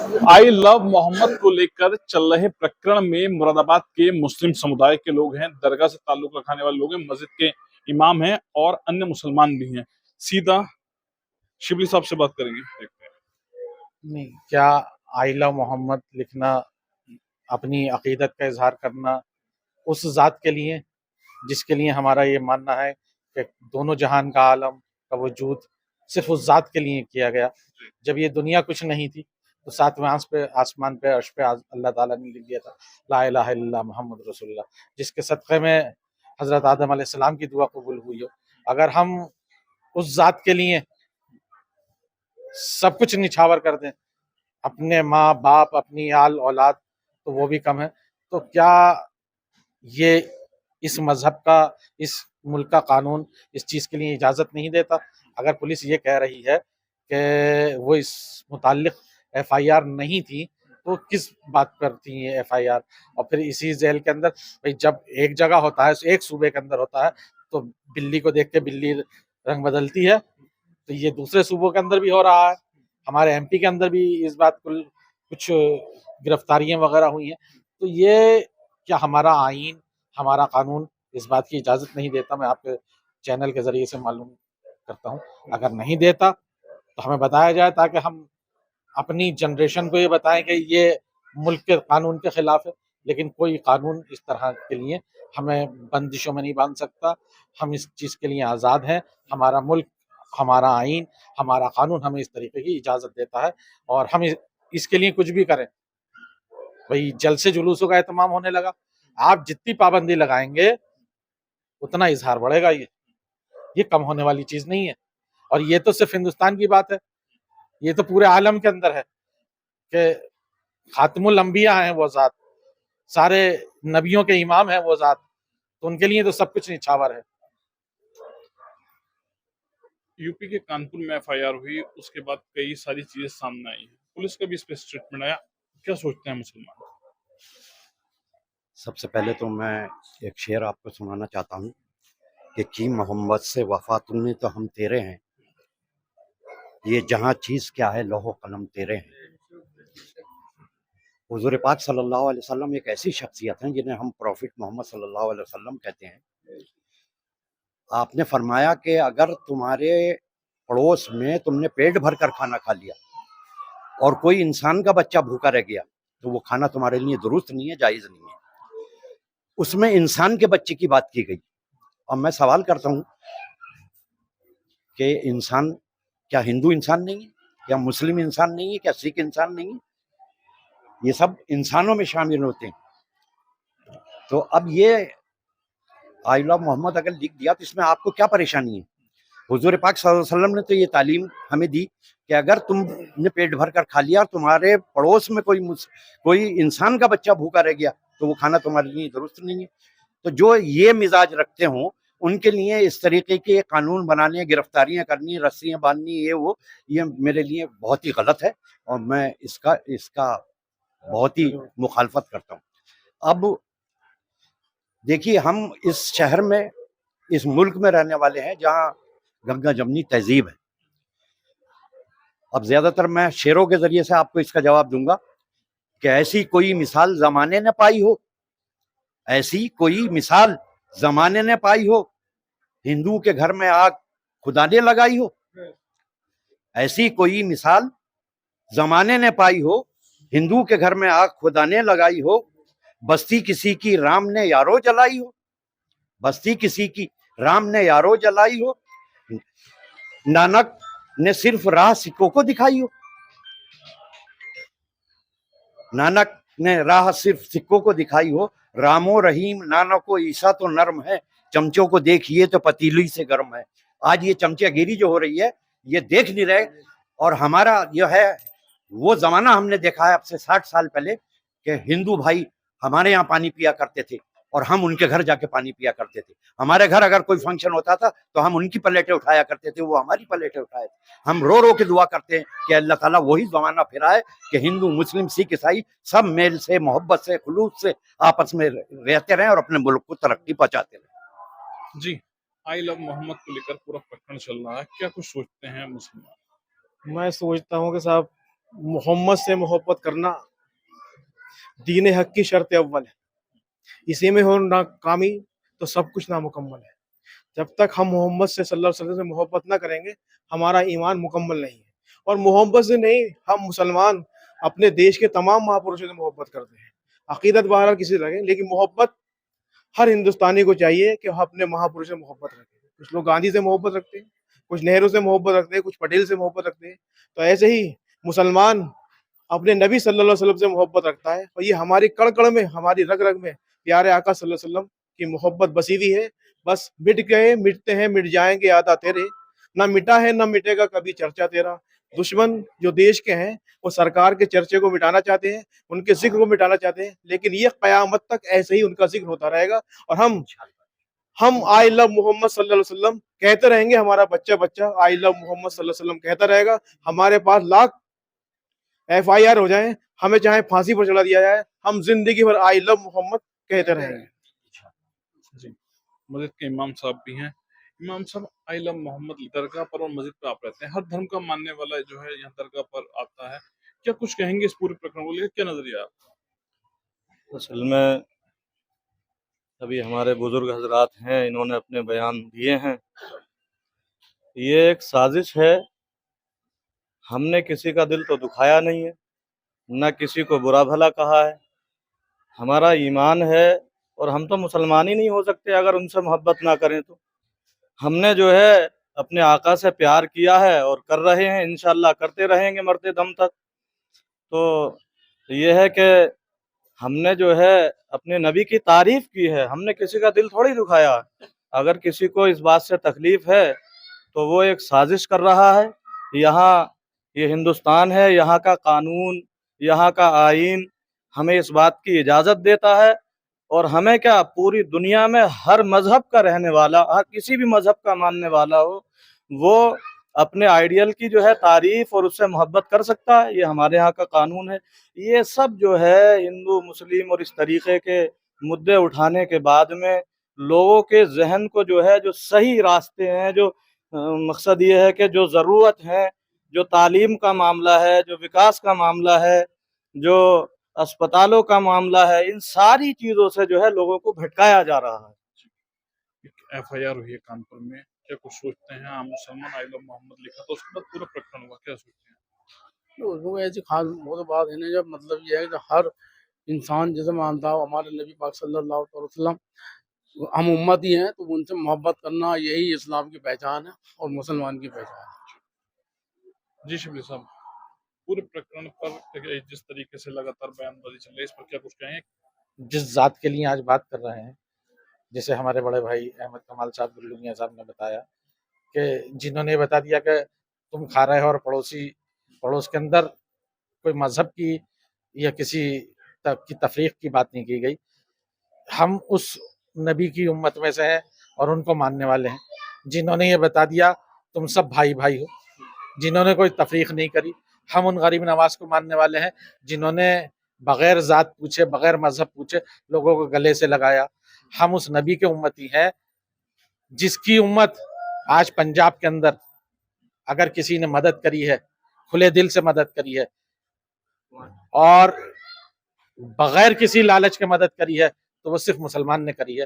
I love Mohammad को लेकर चल रहे प्रकरण में मुरादाबाद के मुस्लिम समुदाय के लोग हैं, दरगाह से ताल्लुक रखने वाले लोग हैं, मस्जिद के इमाम हैं और अन्य मुसलमान भी हैं। सीधा शिबली साहब से बात करेंगे, देखते हैं। नहीं, क्या आई लव मोहम्मद लिखना, अपनी अकीदत का इजहार करना उस ज़ात के लिए जिसके लिए हमारा ये मानना है कि दोनों जहान का आलम का वजूद सिर्फ उस ज़ात के लिए किया गया। जब ये दुनिया कुछ नहीं थी तो सातवें आसमान पे अर्श पे अल्लाह ताला ने लिख दिया था ला इलाहा इल्लल्लाह मुहम्मद रसूलुल्लाह, जिसके सदक़े में हज़रत आदम अलैहिस्सलाम की दुआ कबूल हुई हो। अगर हम उस ज़ात के लिए सब कुछ निछावर कर दें, अपने माँ बाप, अपनी आल औलाद, तो वो भी कम है। तो क्या ये इस मजहब का, इस मुल्क का कानून इस चीज़ के लिए इजाज़त नहीं देता? अगर पुलिस ये कह रही है कि वो इस मुताल्लिक FIR नहीं थी, तो किस बात पर थी ये FIR? और फिर इसी जेल के अंदर, भाई जब एक जगह होता है, एक सूबे के अंदर होता है, तो बिल्ली को देख के बिल्ली रंग बदलती है, तो ये दूसरे सूबों के अंदर भी हो रहा है। हमारे MP के अंदर भी इस बात को कुछ गिरफ्तारियां वगैरह हुई हैं। तो ये क्या हमारा आईन, हमारा कानून इस बात की इजाज़त नहीं देता? मैं आपके चैनल के ज़रिए से मालूम करता हूँ, अगर नहीं देता तो हमें बताया जाए, ताकि हम अपनी जनरेशन को ये बताएं कि ये मुल्क के कानून के खिलाफ है। लेकिन कोई कानून इस तरह के लिए हमें बंदिशों में नहीं बांध सकता। हम इस चीज़ के लिए आज़ाद हैं। हमारा मुल्क, हमारा आईन, हमारा कानून हमें इस तरीके की इजाज़त देता है, और हम इसके लिए कुछ भी करें। भाई जलसे जुलूसों का एहतमाम होने लगा, आप जितनी पाबंदी लगाएंगे उतना इजहार बढ़ेगा। ये कम होने वाली चीज़ नहीं है। और ये तो सिर्फ हिंदुस्तान की बात है, ये तो पूरे आलम के अंदर है कि खातिमुल अंबिया हैं वो ज़ात, सारे नबियों के इमाम हैं वो ज़ात, तो उनके लिए तो सब कुछ निछावर है। यूपी के कानपुर में FIR हुई, उसके बाद कई सारी चीजें सामने आई हैं, पुलिस का भी इस पे स्टेटमेंट आया, क्या सोचते हैं मुसलमान? सबसे पहले तो मैं एक शेर आपको सुनाना चाहता हूँ कि मोहम्मद से वफा तुमने तो हम तेरे हैं, ये जहाँ चीज़ क्या है लौह कलम तेरे हैं। हुजूर पाक सल्लल्लाहु अलैहि वसल्लम एक ऐसी शख्सियत हैं जिन्हें हम प्रॉफिट मोहम्मद सल्लल्लाहु अलैहि वसल्लम कहते हैं। आपने फरमाया कि अगर तुम्हारे पड़ोस में तुमने पेट भर कर खाना खा लिया और कोई इंसान का बच्चा भूखा रह गया तो वो खाना तुम्हारे लिए दुरुस्त नहीं है, जायज़ नहीं है। उसमें इंसान के बच्चे की बात की गई। और मैं सवाल करता हूँ कि इंसान क्या हिंदू इंसान नहीं है, क्या मुस्लिम इंसान नहीं है, क्या सिख इंसान नहीं है? ये सब इंसानों में शामिल होते हैं। तो अब ये आई लव मोहम्मद अगर लिख दिया तो इसमें आपको क्या परेशानी है? हुजूर पाक सल्लल्लाहु अलैहि वसल्लम ने तो ये तालीम हमें दी कि अगर तुमने पेट भर कर खा लिया और तुम्हारे पड़ोस में कोई इंसान का बच्चा भूखा रह गया तो वो खाना तुम्हारे लिए दुरुस्त नहीं है। तो जो ये मिजाज रखते हों उनके लिए इस तरीके के कानून बनाने, गिरफ्तारियां करनी, रस्सियां बांधनी, ये मेरे लिए बहुत ही गलत है और मैं इसका बहुत ही मुखालफत करता हूँ। अब देखिए, हम इस शहर में, इस मुल्क में रहने वाले हैं जहाँ गंगा जमनी तहजीब है। अब ज्यादातर मैं शेरों के जरिए से आपको इसका जवाब दूंगा कि ऐसी कोई मिसाल जमाने ने पाई हो, ऐसी कोई मिसाल जमाने ने पाई हो, हिंदू के घर में आग खुदा ने लगाई हो। ऐसी कोई मिसाल जमाने ने पाई हो, हिंदू के घर में आग खुदा ने लगाई हो। बस्ती किसी की राम ने यारो जलाई हो, बस्ती किसी की राम ने यारो जलाई हो। नानक ने सिर्फ राह सिक्कों को दिखाई हो, नानक ने राह सिर्फ सिक्कों को दिखाई हो। रामो रहीम नानको ईसा तो नर्म है, चमचों को देखिए तो पतीली से गर्म है। आज ये चमचेगिरी जो हो रही है ये देख नहीं रहे। और हमारा जो है वो जमाना हमने देखा है अब से 60 साल पहले कि हिंदू भाई हमारे यहाँ पानी पिया करते थे और हम उनके घर जाके पानी पिया करते थे। हमारे घर अगर कोई फंक्शन होता था तो हम उनकी प्लेटें उठाया करते थे, वो हमारी प्लेटें उठाए थे। हम रो रो के दुआ करते हैं कि अल्लाह ताला वही जमाना फिरा है कि हिंदू, मुस्लिम, सिख, ईसाई सब मेल से, मोहब्बत से, खुलूस से आपस में रहते रहें और अपने मुल्क को तरक्की पहुंचाते रहें। जी, आई लव मोहम्मद को लेकर पूरा प्रकरण चल रहा है, क्या कुछ सोचते हैं मुसलमान? मैं सोचता हूँ कि साहब मोहम्मद से मोहब्बत करना दीन हक की शर्त अव्वल है, इसी में हो नाकामी तो सब कुछ नामुकम्मल है। जब तक हम मोहम्मद से सल्लल्लाहु अलैहि वसल्लम से मोहब्बत ना करेंगे हमारा ईमान मुकम्मल नहीं है। और मोहब्बत से नहीं, हम मुसलमान अपने देश के तमाम महापुरुषों से मोहब्बत करते हैं। अकीदत बहरहाल किसी से रखें, लेकिन मोहब्बत हर हिंदुस्तानी को चाहिए कि वह अपने महापुरुष से मोहब्बत रखें। कुछ लोग गांधी से मोहब्बत रखते हैं, कुछ नेहरू से मोहब्बत रखते हैं, कुछ पटेल से मोहब्बत रखते हैं। तो ऐसे ही मुसलमान अपने नबी सल्लल्लाहु अलैहि वसल्लम से मोहब्बत रखता है, और ये हमारी कण कण में, हमारी रग रग में प्यारे आका सल्लल्लाहु अलैहि वसल्लम की मोहब्बत बसी हुई है। बस मिट गए, मिटते हैं, मिट जाएंगे याद तेरे, ना मिटा है ना मिटेगा कभी चर्चा तेरा। दुश्मन जो देश के हैं वो सरकार के चर्चे को मिटाना चाहते हैं, उनके जिक्र को मिटाना चाहते हैं, लेकिन ये क़यामत तक ऐसे ही उनका जिक्र होता रहेगा। और हम आई लव मोहम्मद सल्लल्लाहु अलैहि वसल्लम कहते रहेंगे, हमारा बच्चा बच्चा आई लव मोहम्मद सल्लल्लाहु अलैहि वसल्लम कहता रहेगा। हमारे पास लाख FIR हो जाए, हमें चाहे फांसी पर चढ़ा दिया जाए, हम जिंदगी भर आई लव मोहम्मद कहते रहेंगे। जी, मस्जिद के इमाम साहब भी हैं। इमाम साहब, आई लव मोहम्मद दरगाह पर और मस्जिद पे आप रहते हैं, हर धर्म का मानने वाला जो है यहाँ दरगाह पर आता है, क्या कुछ कहेंगे इस पूरे प्रकरण को लेकर, क्या नजरिया है? असल में अभी हमारे बुजुर्ग हजरात हैं, इन्होंने अपने बयान दिए हैं। ये एक साजिश है, हमने किसी का दिल तो दुखाया नहीं है, न किसी को बुरा भला कहा है। हमारा ईमान है और हम तो मुसलमान ही नहीं हो सकते अगर उनसे मोहब्बत ना करें। तो हमने जो है अपने आका से प्यार किया है और कर रहे हैं, इंशाअल्लाह करते रहेंगे मरते दम तक। तो ये है कि हमने जो है अपने नबी की तारीफ की है, हमने किसी का दिल थोड़ी दुखाया। अगर किसी को इस बात से तकलीफ है तो वो एक साजिश कर रहा है। यहाँ ये हिंदुस्तान है, यहाँ का कानून, यहाँ का आइन हमें इस बात की इजाज़त देता है, और हमें क्या, पूरी दुनिया में हर मज़हब का रहने वाला, हर किसी भी मज़हब का मानने वाला हो, वो अपने आइडियल की जो है तारीफ और उससे मोहब्बत कर सकता है। ये हमारे यहाँ का कानून है। ये सब जो है हिंदू मुस्लिम और इस तरीके के मुद्दे उठाने के बाद में लोगों के जहन को जो है, जो सही रास्ते हैं, जो मकसद ये है कि जो ज़रूरत है, जो तालीम का मामला है, जो विकास का मामला है, जो अस्पतालों का मामला है, इन सारी चीज़ों से जो है लोगों को भटकाया जा रहा है। FIR हुई है कानपुर में, क्या कुछ सोचते हैं? आम मुसलमान आई लव मोहम्मद लिखा तो उसके बाद पूरा प्रकरण हुआ, क्या सोचते हैं? तो उसमें ऐसी खास वो तो बात है ना, जब मतलब ये है कि हर इंसान जैसे मानता हो हमारे नबी पाक सल्लल्लाहु अलैहि वसल्लम, हम उम्मत ही हैं, तो उनसे मोहब्बत करना यही इस्लाम की पहचान है और मुसलमान की पहचान है। जी शिबली साहब, पूरे प्रकरण पर जिस तरीके से लगातार बयानबाजी चल रही है, इस पर क्या कुछ कहें? जिस जात के लिए आज बात कर रहे हैं, जैसे हमारे बड़े भाई अहमद कमाल साहब गुल्लू मियां साहब ने बताया कि जिन्होंने बता दिया कि तुम खा रहे हो और पड़ोस के अंदर कोई मजहब की या किसी की तफरीक की बात नहीं की गई। हम उस नबी की उम्मत में से हैं और उनको मानने वाले हैं। जिन्होंने ये बता दिया तुम सब भाई भाई हो, जिन्होंने कोई तफरीक नहीं करी, हम उन गरीब नवाज को मानने वाले हैं जिन्होंने बगैर ज़ात पूछे, बगैर मजहब पूछे लोगों को गले से लगाया। हम उस नबी के उम्मती हैं जिसकी उम्मत आज पंजाब के अंदर अगर किसी ने मदद करी है, खुले दिल से मदद करी है और बगैर किसी लालच के मदद करी है, तो वो सिर्फ मुसलमान ने करी है।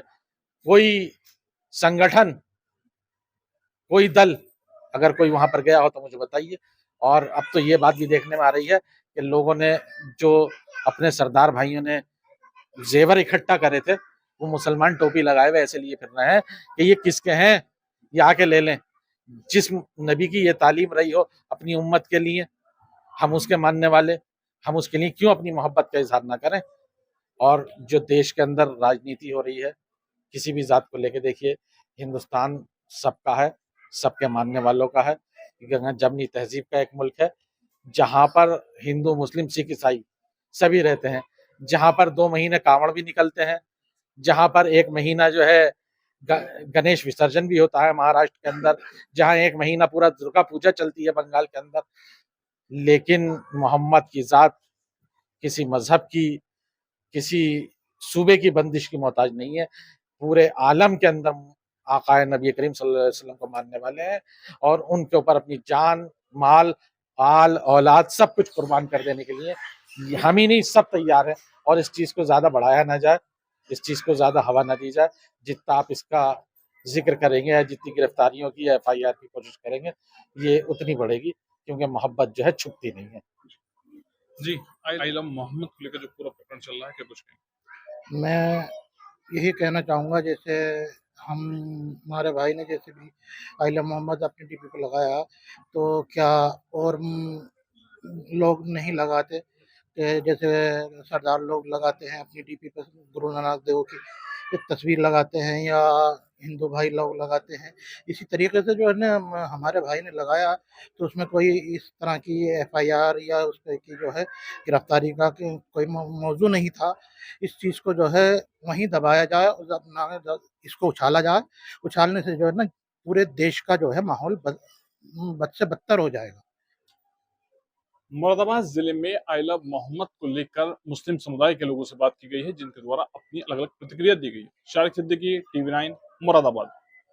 कोई संगठन, कोई दल अगर कोई वहां पर गया हो तो मुझे बताइए। और अब तो ये बात भी देखने में आ रही है कि लोगों ने जो अपने सरदार भाइयों ने जेवर इकट्ठा करे थे, वो मुसलमान टोपी लगाए हुए ऐसे लिए फिर रहे हैं कि ये किसके हैं, ये आके ले लें। जिस नबी की ये तालीम रही हो अपनी उम्मत के लिए, हम उसके मानने वाले, हम उसके लिए क्यों अपनी मोहब्बत का इजहार ना करें। और जो देश के अंदर राजनीति हो रही है किसी भी जात को लेके, देखिए हिंदुस्तान सबका है, सबके मानने वालों का है। गंगा जमनी तहजीब का एक मुल्क है जहाँ पर हिंदू मुस्लिम सिख ईसाई सभी रहते हैं, जहाँ पर 2 महीने कांवड़ भी निकलते हैं, जहाँ पर 1 महीना जो है गणेश विसर्जन भी होता है महाराष्ट्र के अंदर, जहाँ 1 महीना पूरा दुर्गा पूजा चलती है बंगाल के अंदर। लेकिन मोहम्मद की ज़ात किसी मजहब की, किसी सूबे की बंदिश की मोहताज नहीं है। पूरे आलम के अंदर आकाए नबी करीम सल्लल्लाहु अलैहि वसल्लम को मानने वाले हैं और उनके ऊपर अपनी जान, माल آل اولاد سب کچھ قربان کر دینے کے لیے ہم ہی نہیں سب تیار ہیں، اور اس چیز کو زیادہ بڑھایا نہ جائے، اس چیز کو زیادہ ہوا نہ دی جائے. جتنا آپ اس کا ذکر کریں گے یا جتنی گرفتاریوں کی یا FIR کی کوشش کریں گے یہ اتنی بڑھے گی، کیونکہ محبت جو ہے چھپتی نہیں ہے. جی آئلہ محمد کو لے کر جو پورا پرکرن چل رہا ہے کیا کچھ کہیں؟ میں یہی کہنا چاہوں گا، جیسے ہمارے بھائی نے جیسے بھی عائلہ محمد اپنی ڈی پی پہ لگایا، تو کیا اور لوگ نہیں لگاتے؟ کہ جیسے سردار لوگ لگاتے ہیں اپنی ڈی پی پہ گرو نانک دیو کی ایک تصویر لگاتے ہیں، یا ہندو بھائی لوگ لگاتے ہیں. اسی طریقے سے جو ہے نا ہمارے بھائی نے لگایا تو اس میں کوئی اس طرح کی FIR یا اس پہ کی جو ہے گرفتاری کا کوئی موضوع نہیں تھا. اس چیز کو جو ہے وہیں دبایا جائے اور اس کو اچھالا جائے. اچھالنے سے جو ہے نا پورے دیش کا جو ہے ماحول بد سے بدتر ہو جائے گا. مراد آباد ضلع میں آئلہ محمد کو لے کر مسلم سمدائے کے لوگوں سے بات کی گئی ہے، جن کے دوارا اپنی الگ الگ پرتکریا دی گئی ہے. شارق صدیقی، TV9 مراد آباد.